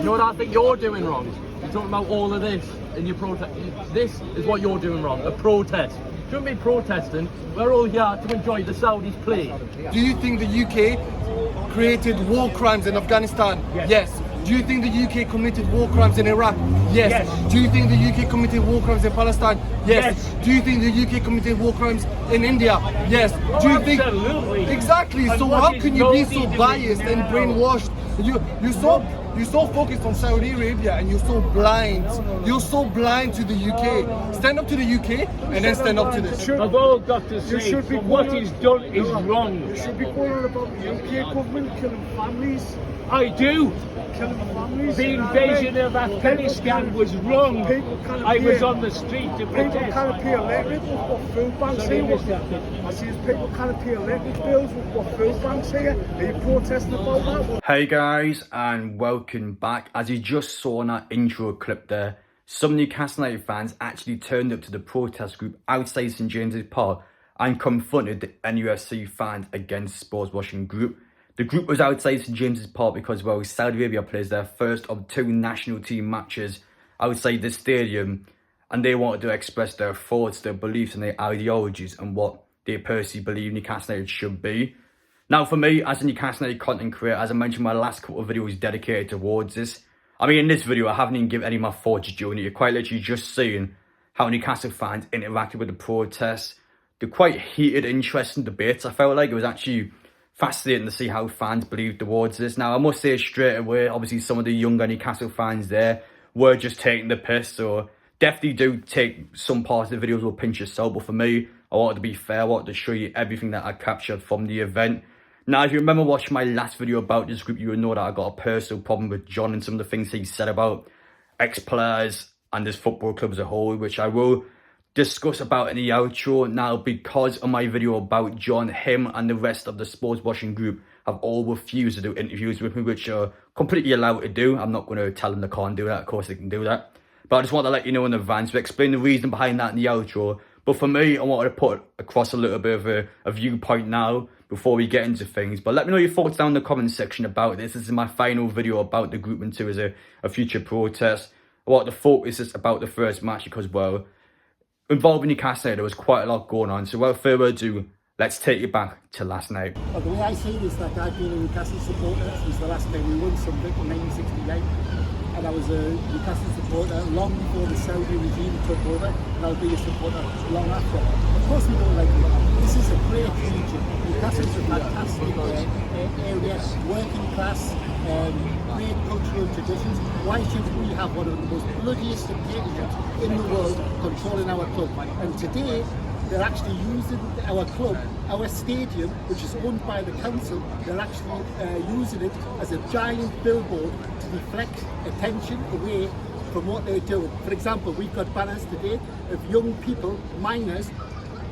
You know what I think you're doing wrong? You're talking about all of this in your protest. This is what you're doing wrong, a protest. Shouldn't be protesting. We're all here to enjoy the Saudis play. Do you think the UK created war crimes in Afghanistan? Yes. Do you think the UK committed war crimes in Iraq? Yes. Do you think the UK committed war crimes in Palestine? Yes. Do you think the UK committed war crimes in India? Yes. Do you think? Absolutely. Exactly. And so what how can you be is so Doty biased doing and now? brainwashed? You're so focused on Saudi Arabia and you're so blind. You're so blind to the UK. Stand up to the UK and then stand up to this. I've all got to say, what he's done is wrong. You should be going on about the UK government killing families. I do. Killing families. The invasion of Afghanistan was wrong. I was on the street to People protest. can't pay electric with what food banks Sorry, here. Mr. I see people can't pay electric bills with what food banks here. Are you protesting about that? Hey guys, and welcome back. As you just saw in that intro clip there, some Newcastle United fans actually turned up to the protest group outside St James's Park and confronted the NUFC fans against sportswashing group. The group was outside St James's Park because, well, Saudi Arabia plays their first of 2 national team matches outside the stadium, and they wanted to express their thoughts, their beliefs and their ideologies and what they personally believe Newcastle United should be. Now, for me, as a Newcastle United content creator, as I mentioned, my last couple of videos dedicated towards this. I mean, in this video, I haven't even given any of my thoughts during it. You're quite literally just seeing how Newcastle fans interacted with the protests. They're quite heated, interesting debates. I felt like it was actually fascinating to see how fans believe towards this. Now, I must say straight away, obviously some of the younger Newcastle fans there were just taking the piss, so definitely do take some parts of the videos with a pinch of salt. But for me, I wanted to be fair. I wanted to show you everything that I captured from the event. Now, if you remember watching my last video about this group, you will know that I got a personal problem with John and some of the things he said about ex-players and this football club as a whole, which I will discuss about in the outro. Now, because of my video about John, him and the rest of the sports washing group have all refused to do interviews with me, which are completely allowed to do. I'm not going to tell them they can't do that. Of course they can do that, but I just want to let you know in advance to explain the reason behind that in the outro. But for me, I wanted to put across a little bit of a viewpoint now before we get into things. But let me know your thoughts down in the comment section about this. This is my final video about the group into as a future protest. I want to focus this about the first match because, well, involving Newcastle, there was quite a lot going on. So without further ado, let's take you back to last night. Well, the way I see it is that I've been a Newcastle supporter since the last time we won something in 1968. And I was a Newcastle supporter long before the Saudi regime took over, and I'll be a supporter long after. Of course we don't like it. This is a great region. Newcastle is a fantastic area, working class, great cultural traditions. Why should we have one of the most bloodiest dictatorships in the world controlling our club? And today, they're actually using our club, our stadium, which is owned by the council. They're actually using it as a giant billboard to deflect attention away from what they're doing. For example, we've got banners today of young people, minors,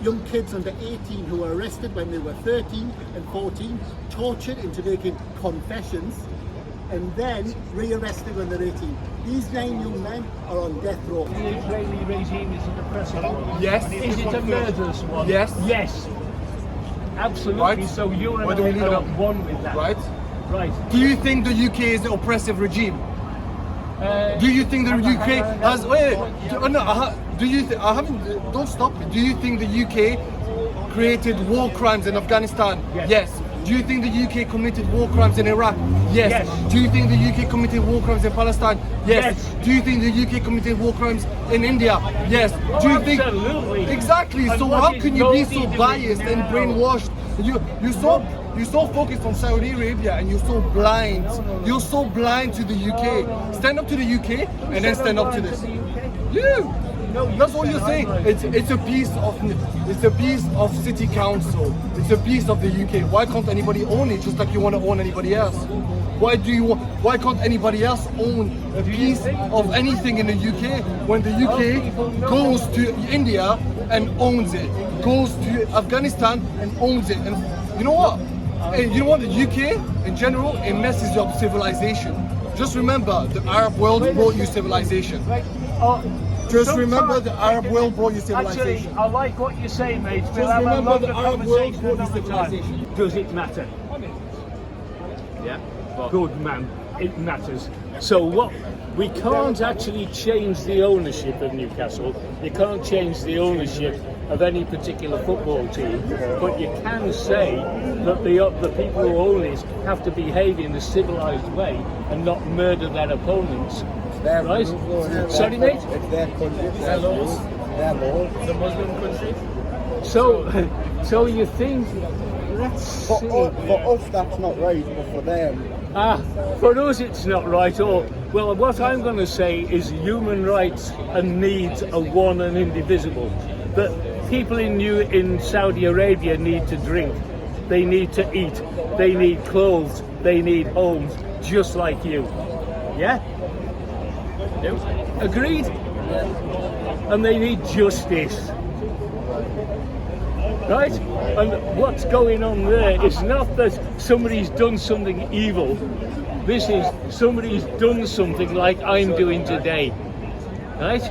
young kids under 18 who were arrested when they were 13 and 14, tortured into making confessions, and then re-arrested when they're 18. These 9 young men are on death row. The Israeli regime is an oppressive one. Yes. Is it a murderous one? Yes. Yes. Absolutely. Right. So you and What do we I need are on? one with that. Right? Right. Do you think the UK is an oppressive regime? Do you think the UK has? Do you? I haven't. Don't stop me. Do you think the UK created war crimes in Afghanistan? Yes. Do you think the UK committed war crimes in Iraq? Yes. Do you think the UK committed war crimes in Palestine? Yes. Do you think the UK committed war crimes in India? Yes. Do you think? Absolutely. Exactly. And so what how is can you be Doty so doing biased and now? brainwashed? You're so focused on Saudi Arabia and you're so blind. You're so blind to the UK. Stand up to the UK and then stand up to this. Yeah. That's what you're saying. It's a piece of city council. It's a piece of the UK. Why can't anybody own it just like you want to own anybody else? Why can't anybody else own a piece of anything in the UK when the UK goes to India and owns it, goes to Afghanistan and owns it? And you know what? You know what? The UK in general, it messes up civilization. Just remember, the Arab world brought you civilization. Just remember the Arab world brought you civilization. Actually, I like what you're saying, mate. We'll Just have a remember longer the Arab world conversation brought you another time. civilization. Does it matter? Yeah. Good man. It matters. So what? We can't actually change the ownership of Newcastle. You can't change the ownership of any particular football team, but you can say that the people who own it have to behave in a civilised way and not murder their opponents. Right? Sorry, mate? It's their country. Their laws. Their laws. The Muslim country. So you think that's For us, that's not right, but for them. for us it's not right. Or well, what I'm going to say is human rights and needs are one and indivisible. That people in Saudi Arabia need to drink, they need to eat, they need clothes, they need homes, just like you. Yeah? Agreed? And they need justice. Right? And what's going on there is not that somebody's done something evil. This is somebody's done something like I'm doing today. Right?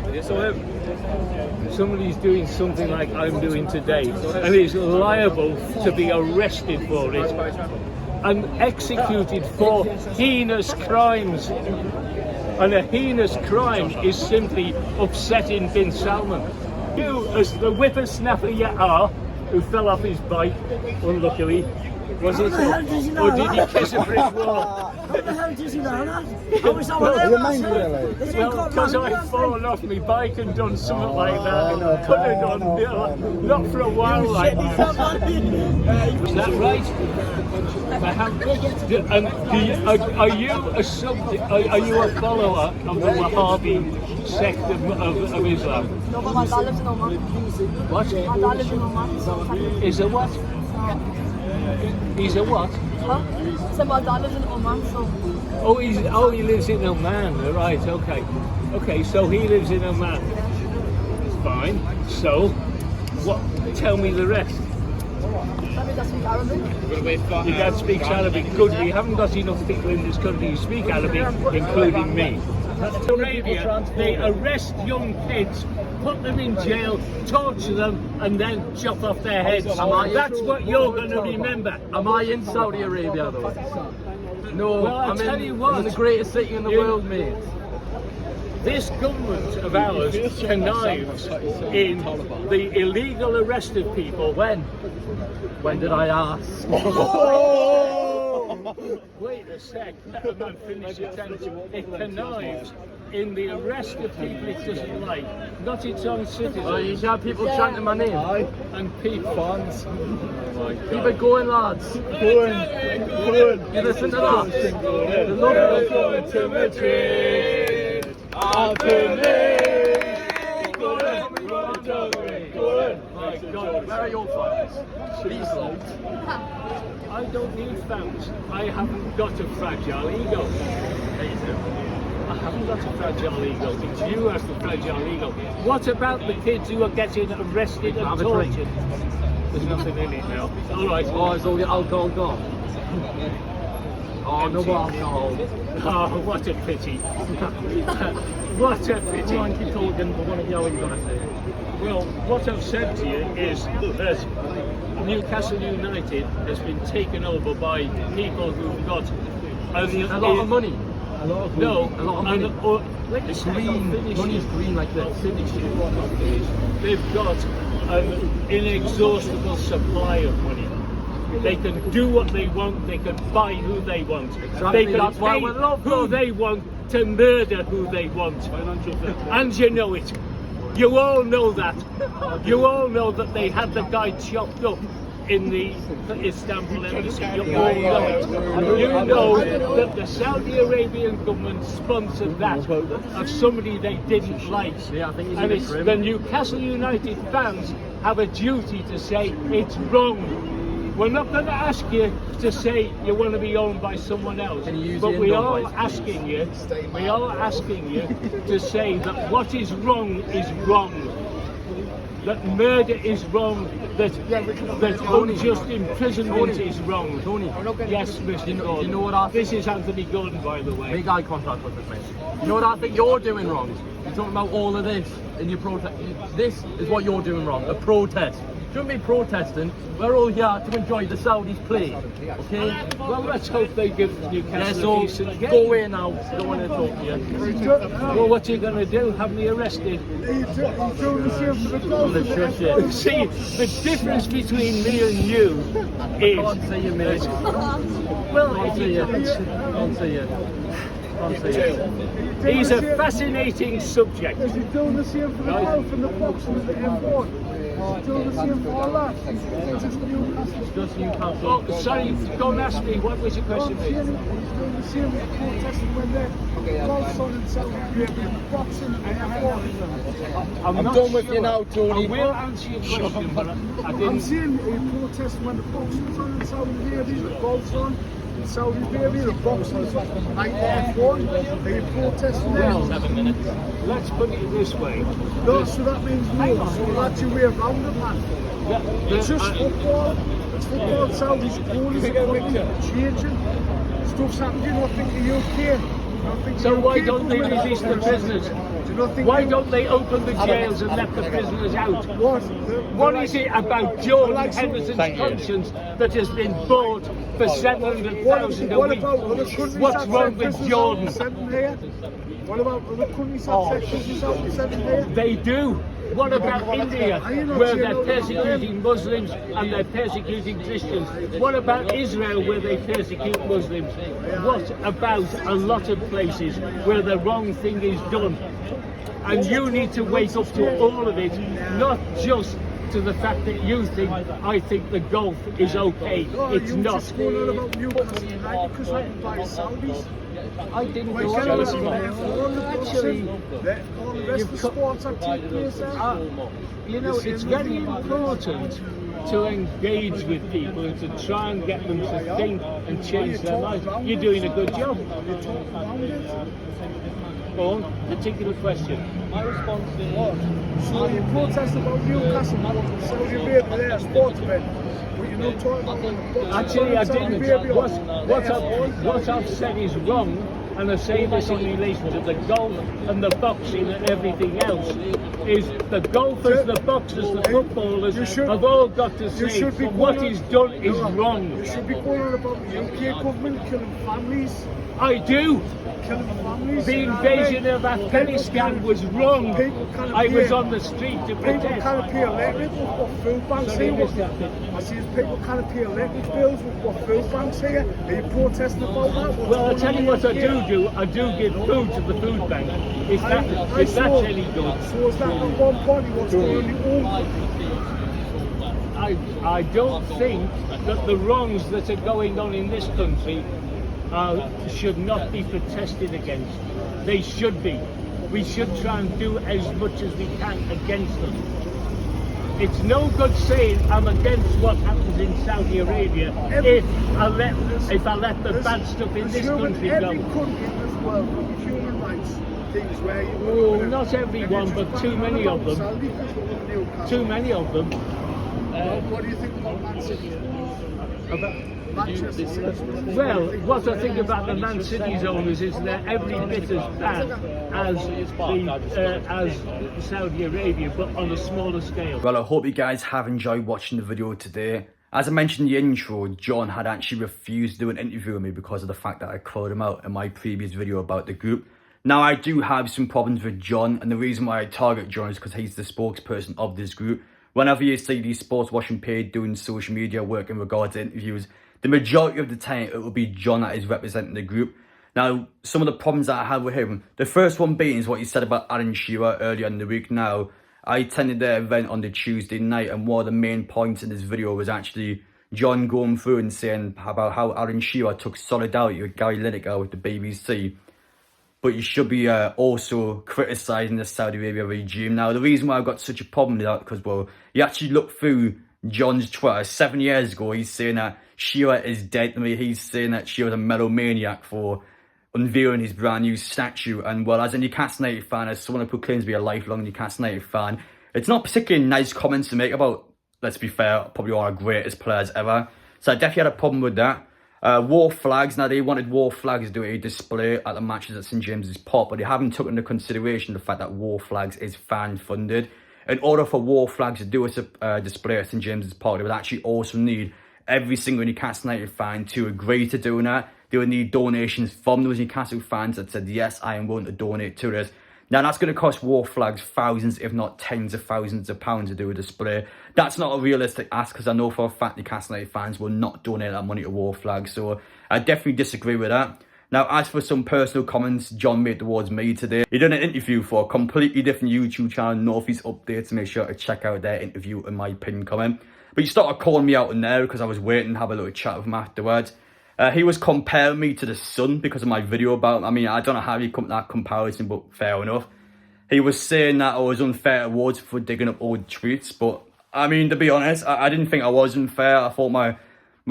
Somebody's doing something like I'm doing today and is liable to be arrested for it and executed for heinous crimes. And a heinous crime is simply upsetting Bin Salman. You, as the whippersnapper you are, who fell off his bike, unluckily, was it? Or did he kiss a brick wall? What the hell does he know that? How is that Well, because I've fallen off my bike and done something like that. Could have done, not for a while like that. Is that right? Are you a follower of the Wahhabi sect of Islam? No, but my dad lives in Oman. What? My dad lives in Oman, so... Is a what? He's a what? Huh? So my dad lives in Oman, so... He lives in Oman, right, okay. Okay, so he lives in Oman. Fine. So, what? Tell me the rest. Let me just speak Arabic. Your dad speaks Arabic. Good, we haven't got enough people in this country who speak Arabic, including me. Arabia, they arrest young kids, put them in jail, torture them, and then chop off their heads. That's what you're going to remember. Am I in Saudi Arabia though? No, Well, I'll tell you what. I'm in the greatest city in the world, mate. This government of ours connives in the illegal arrest of people. When did I ask? Wait a sec, let a man finish his sentence. It connives in the arrest of people it doesn't like, not its own citizens. Oh, you should have people chanting my name. And people. Fans. Keep it going, lads. Good. You listen to that? The love of to Madrid. My God, where are your fans? Please don't. I don't need fans. I haven't got a fragile ego. I haven't got a fragile ego. It's you who has the fragile ego. What about the kids who are getting arrested and tortured? There's nothing in it now. All right. Oh, is all the alcohol gone? Oh, no more alcohol. Oh, what a pity. What a pity. Come on, keep talking. I want to hear what you're going to say. Well, what I've said to you is that Newcastle United has been taken over by people who've got A lot of money. A lot of money. No, a lot of money. It's Green. Money's green like this. They've got an inexhaustible supply of money. They can do what they want, they can buy who they want. Exactly, They can that's why pay we love who them. they want to murder who they want. And you know it. You all know that. You all know that they had the guy chopped up in the Istanbul embassy. You all know it. You know that the Saudi Arabian government sponsored that of somebody they didn't like. Yeah, I think he's And a it's bit the grim. Newcastle United fans have a duty to say it's wrong. We're not going to ask you to say you want to be owned by someone else, Can you use but the we indoor are voice, asking you. We are asking you to say that what is wrong is wrong. That murder is wrong. That unjust imprisonment is wrong. Tony. Yes, Mr. Gordon. you know what I think? This is Anthony Gordon, by the way. Make eye contact with us, mate. You know what I think you're doing wrong? You're talking about all of this in your protest. This is what you're doing wrong. A protest. Shouldn't be protesting. We're all here to enjoy the Saudis play. Okay? Well, let's hope they give Yeah, Newcastle a so decent game. go away now. Don't want to talk to you. Well, what are you going to do? Have me arrested? He's doing the same for the golf. Well, sure shit. See, the difference between me and you is... Can't see you, mate. Well, Can't see you. Can't see you. Can't see you. he's a fascinating subject. Is he doing the same for the golf and the boxing and the M1? He's doing the same for all that. It's just Newcastle. Just Newcastle. Oh, sorry, don't ask me. What was your I'm question, saying please? he's doing the same with protesting when the golf's on in Saudi Arabia, boxing and M1. I'm not done with sure. you now, Tony. I will answer your question, but I I'm didn't... saying he protests when the boxing's on in Saudi Arabia, the golf's on in Saudi Arabia, the boxing's on, like F1. He protesting there. Well, let's put it this way. No, so that means no. So that's your way around it, man. It's just football. It's football. Saudi's goal is changing. Stuff's happening. Do you not think the UK? So why don't they release the prisoners? Why don't they open the jails and let the prisoners out? What is it about Jordan Henderson's conscience that has been bought for 700,000 a What week? about other countries? What's wrong with Jordan? What about other countries that set prisoners out and send them here? They do. What about India, where they're persecuting Muslims and they're persecuting Christians? What about Israel, where they persecute Muslims? What about a lot of places where the wrong thing is done? And you need to wake up to all of it, not just to the fact that you think, I think the golf is okay. It's not. Just going on about Newcastle United because I can buy Saudis. I didn't Why go can't on I about buy all the Actually, all the rest of the sports that take place there? you know, it's very important to engage with people and to try and get them to think and change their lives. You're doing a good job. You talk around it. On particular question. My response is what? So you protest about Newcastle, Saudi Arabia, they're a sports event. But you're not talking about when the boxing Actually, I Saudi didn't. Arabia. What I've said is wrong, and I say this in relation to the golf and the boxing and everything else, is the golfers, the boxers, the footballers have all got to say what is done is wrong. You should be going on about the UK government killing families. I do. Killing families. The invasion of Afghanistan was wrong. I was on the street to People protest. can't pay electric with what food banks Sorry, here. Mr. I see people can't pay electric bills with what food banks here. Are you protesting about that? Well, I'll tell you what I do. I do give food to the food bank. If that's any good. So is that not one body what's going on? I don't think that the wrongs that are going on in this country should not be protested against. They should be. We should try and do as much as we can against them. It's no good saying I'm against what happens in Saudi Arabia if I let the bad stuff in this country go. Every country in this world with human rights things where you Oh, not everyone, but too many of them. Too many of them. What do you think about Man City? Well, what I think about the Man City's owners is they're every bit as bad as Saudi Arabia, but on a smaller scale. Well, I hope you guys have enjoyed watching the video today. As I mentioned in the intro, John had actually refused to do an interview with me because of the fact that I called him out in my previous video about the group. Now, I do have some problems with John, and the reason why I target John is because he's the spokesperson of this group. Whenever you see the sports washing page doing social media work in regards to interviews, the majority of the time it will be John that is representing the group. Now, some of the problems that I have with him, the first one being is what he said about Alan Shearer earlier in the week. Now, I attended the event on the Tuesday night, and one of the main points in this video was actually John going through and saying about how Alan Shearer took solidarity with Gary Lineker with the BBC. But you should be also criticising the Saudi Arabia regime. Now, the reason why I've got such a problem with that, because, well, you actually look through John's Twitter. 7 years ago, he's saying that Shearer is dead to me. He's saying that Shearer's a melomaniac for unveiling his brand new statue. And, well, as a Newcastle United fan, as someone who proclaims to be a lifelong Newcastle United fan, it's not particularly nice comments to make about, let's be fair, probably one of the greatest players ever. So I definitely had a problem with that. War flags, now they wanted war flags to do a display at the matches at St James's Park, but they haven't taken into consideration the fact that war flags is fan funded. in order for War Flags to do a display at St James's Park, they would actually also need every single Newcastle United fan to agree to doing that. They would need donations from those Newcastle fans that said, yes, I am going to donate to this. Now, that's going to cost War Flags thousands, if not tens of thousands of pounds to do a display. That's not a realistic ask, because I know for a fact Newcastle United fans will not donate that money to War Flags. So I definitely disagree with that. Now, as for some personal comments John made towards me today, he done an interview for a completely different YouTube channel, Northeast Updates, so make sure to check out their interview in my pinned comment. But he started calling me out in there because I was waiting to have a little chat with him afterwards. He was comparing me to the Sun because of my video about him. I mean, I don't know how he come to that comparison, but fair enough. He was saying that I was unfair towards for digging up old tweets, but I mean, to be honest, I didn't think I was unfair. I thought my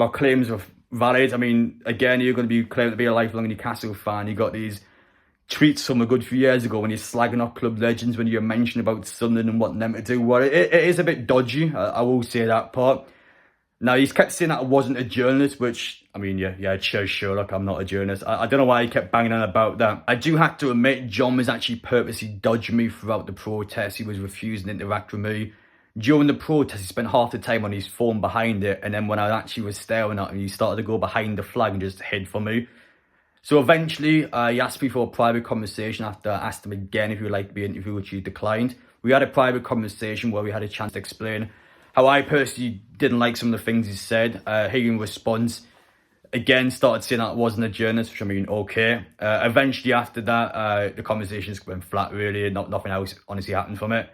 claims were valid. I mean, again, you're going to be claiming to be a lifelong Newcastle fan. You got these tweets from a good few years ago when you're slagging off club legends, when you're mentioning about Sunderland and wanting them to do well. It is a bit dodgy, I will say that part. Now, he's kept saying that I wasn't a journalist, which, I mean, yeah, sure, look, I'm not a journalist. I don't know why he kept banging on about that. I do have to admit, John was actually purposely dodging me throughout the protest. He was refusing to interact with me. During the protest, he spent half the time on his phone behind it, and then when I actually was staring at him, he started to go behind the flag and just hid from me. So eventually, he asked me for a private conversation after I asked him again if he would like to be interviewed, which he declined. We had a private conversation where we had a chance to explain how I personally didn't like some of the things he said. He, in response, again started saying that I wasn't a journalist, which I mean, okay. Eventually, after that, the conversation just went flat, really. Nothing else honestly happened from it.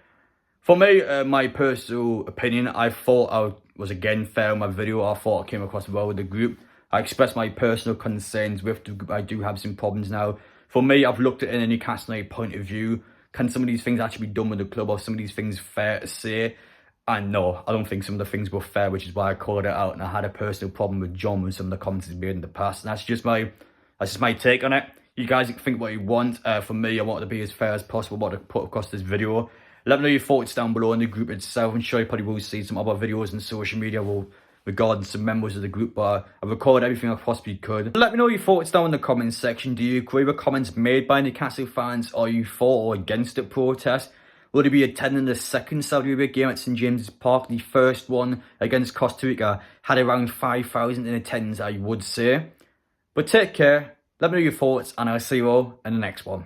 For me, my personal opinion, I thought I was again fair in my video. I thought I came across well with the group. I expressed my personal concerns with the group. I do have some problems now. For me, I've looked at it in a Newcastle United point of view. Can some of these things actually be done with the club, or some of these things fair to say? And no, I don't think some of the things were fair, which is why I called it out. And I had a personal problem with John with some of the comments he's made in the past. And that's just my take on it. You guys can think what you want. For me, I want to be as fair as possible, what to put across this video. Let me know your thoughts down below in the group itself. I'm sure you probably will see some other videos on social media regarding some members of the group, but I've recorded everything I possibly could. Let me know your thoughts down in the comments section. Do you agree with comments made by Newcastle fans? Are you for or against the protest? Will he be attending the second Saudi Arabia game at St James's Park? The first one against Costa Rica had around 5,000 in attendance, I would say. But take care, let me know your thoughts, and I'll see you all in the next one.